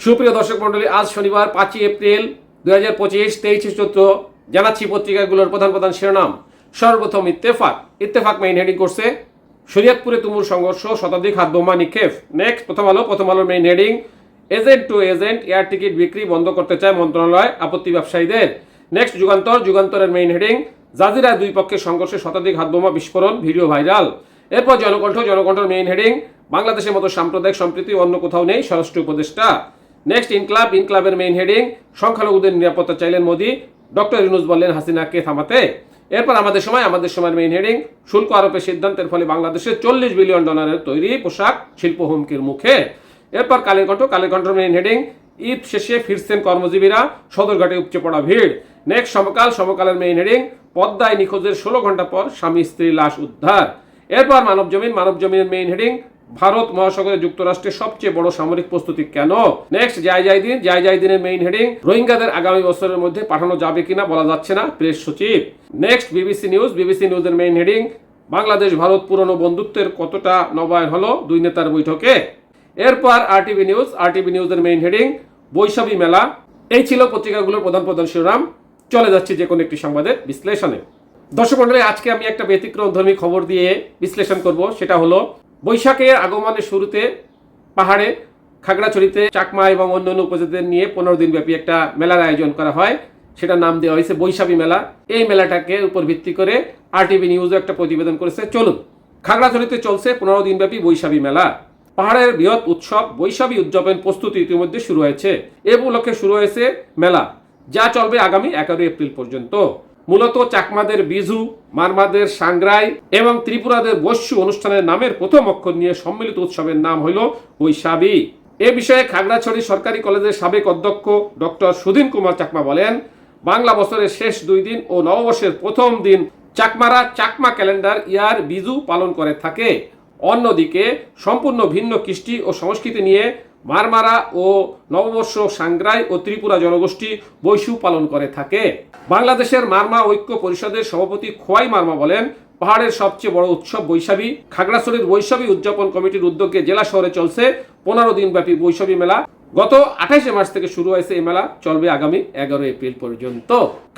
সুপ্রিয় দর্শক মন্ডলী, আজ শনিবার 5 এপ্রিল 2025 23 চৈত্র। জানাচ্ছি পত্রিকাগুলোর প্রধান প্রধান শিরোনাম। সর্বপ্রথম ইত্তেফাক মেইন হেডিং করছে শরীয়তপুরে তুমুল সংঘর্ষ, শতাধিক হাত বোমা নিক্ষেপ। নেক্সট প্রথম আলোর main heading agent to agent air ticket বিক্রি বন্ধ করতে চায় মন্ত্রণালয়, আপত্তি ব্যবসায়ীদের। নেক্সট যুগান্তরের মেইন হেডিং জাজিরায় দুই পক্ষের সংঘর্ষে শতাধিক হাত বোমা বিস্ফোরণ, ভিডিও ভাইরাল। এরপর জনকণ্ঠের মেইন হেডিং বাংলাদেশের মতো সাম্প্রদায়িক সম্প্রীতি অন্য কোথাও নেই, স্বরাষ্ট্র উপদেষ্টা। নেক্সট ইনক্লাবের মেইন হেডিং সংখ্যালঘুদের নিরাপত্তা চাইলেন মোদি, ডক্টর ইউনূস বললেন হাসিনাকে থামাতে। এরপর আমাদের সময়ের মেইন হেডিং শুল্ক আরোপের সিদ্ধান্তের ফলে বাংলাদেশের $40 বিলিয়ন তৈরি পোশাক শিল্প হুমকির মুখে। এরপর কালের মেইন হেডিং ঈদ শেষে ফিরছেন কর্মজীবীরা, সদরঘাটে উপচে পড়া ভিড়। নেক্সট সমকালের মেইন হেডিং পদ্মায় নিখোঁজের 16 ঘন্টা পর স্বামী স্ত্রীর লাশ উদ্ধার। এরপর মানবজমিনের মেইন হেডিং ভারত মহাসাগরে যুক্তরাষ্ট্রের সবচেয়ে বড় সামরিক প্রস্তুতি কেন। নেক্সট জায়দিনের মেইন হেডিং রোহিঙ্গাদের আগামী বছরের মধ্যে পাঠানো যাবে কিনা বলা যাচ্ছে না, প্রেস সচিব। নেক্সট বিবিসি নিউজের মেইন হেডিং বাংলাদেশ ভারত পুরনো বন্ধুত্বের কতটা নবায়ন হলো দুই নেতার বৈঠকে। এরপর আরটিভি নিউজের মেইন হেডিং বৈশাখী মেলা। এই ছিল পত্রিকাগুলোর প্রধান শিরোনাম। চলে যাচ্ছি যে কোনো একটি সংবাদের বিশ্লেষণে। দর্শক মণ্ডলী, আজকে আমি একটা ব্যতিক্রমধর্মী খবর দিয়ে বিশ্লেষণ করব। সেটা হলো বৈশাখের আগমনের শুরুতে পাহাড়ে খাগড়াছড়িতে চাকমা এবং অন্যান্য উপজাতিদের নিয়ে 15 দিন ব্যাপী একটা মেলার আয়োজন করা হয়। সেটার নাম দেওয়া হয়েছে বৈশাখী মেলা। এই মেলাটাকে উপর ভিত্তি করে আরটিভি নিউজও একটা প্রতিবেদন করেছে। চলুন, খাগড়াছড়িতে চলছে 15 দিন ব্যাপী বৈশাখী মেলা। পাহাড়ের বৃহৎ উৎসব বৈশাখী উদযাপন প্রস্তুতি ইতিমধ্যে শুরু হয়েছে। এ উপলক্ষে শুরু হয়েছে মেলা, যা চলবে আগামী 11 এপ্রিল পর্যন্ত। মূলত চাকমাদের বিজু, মারমাদের সাংগ্রাই এবং ত্রিপুরাদের বস্যু অনুষ্ঠানের নামের প্রথম অক্ষর নিয়ে সম্মিলিত উৎসবের নাম হইল বৈশাখী। এ বিষয়ে খাগড়াছড়ি সরকারি কলেজের সাবেক অধ্যক্ষ ডক্টর সুধীন কুমার চাকমা বলেন, বাংলা বছরের শেষ 2 দিন ও নববর্ষের প্রথম দিন চাকমারা চাকমা ক্যালেন্ডার ইয়ার বিজু পালন করে থাকে। অন্যদিকে সম্পূর্ণ ভিন্ন কৃষ্টি ও সংস্কৃতি নিয়ে মারমারা ও নববর্ষ সাংগ্রাই ও ত্রিপুরা জনগোষ্ঠী বৈশু পালন করে থাকে। বাংলাদেশের মারমা ঐক্য পরিষদের সভাপতি খোয়াই মারমা বলেন, পাহাড়ের সবচেয়ে বড় উৎসব বৈশাখী। খাগড়াছড়ির বৈশাখী উদযাপন কমিটির উদ্যোগে জেলা শহরে চলছে 15 দিন ব্যাপী বৈশাখী মেলা। গত 28 মার্চ থেকে শুরু হয়েছে এই মেলা, চলবে আগামী 11 এপ্রিল পর্যন্ত।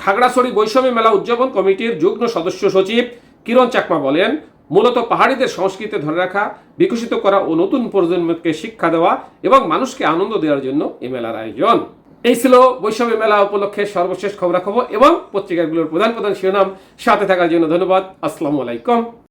খাগড়াছড়ি বৈশাখী মেলা উদযাপন কমিটির যুগ্ম সদস্য সচিব কিরণ চাকমা বলেন, মূলত পাহাড়িদের সংস্কৃতি ধরে রাখা, বিকশিত করা ও নতুন প্রজন্মকে শিক্ষা দেওয়া এবং মানুষকে আনন্দ দেওয়ার জন্য এই মেলার আয়োজন। এই ছিল বৈশাখী মেলা উপলক্ষে সর্বশেষ খবরাখবর এবং পত্রিকাগুলোর প্রধান শিরোনাম। সাথে থাকার জন্য ধন্যবাদ। আসসালামু আলাইকুম।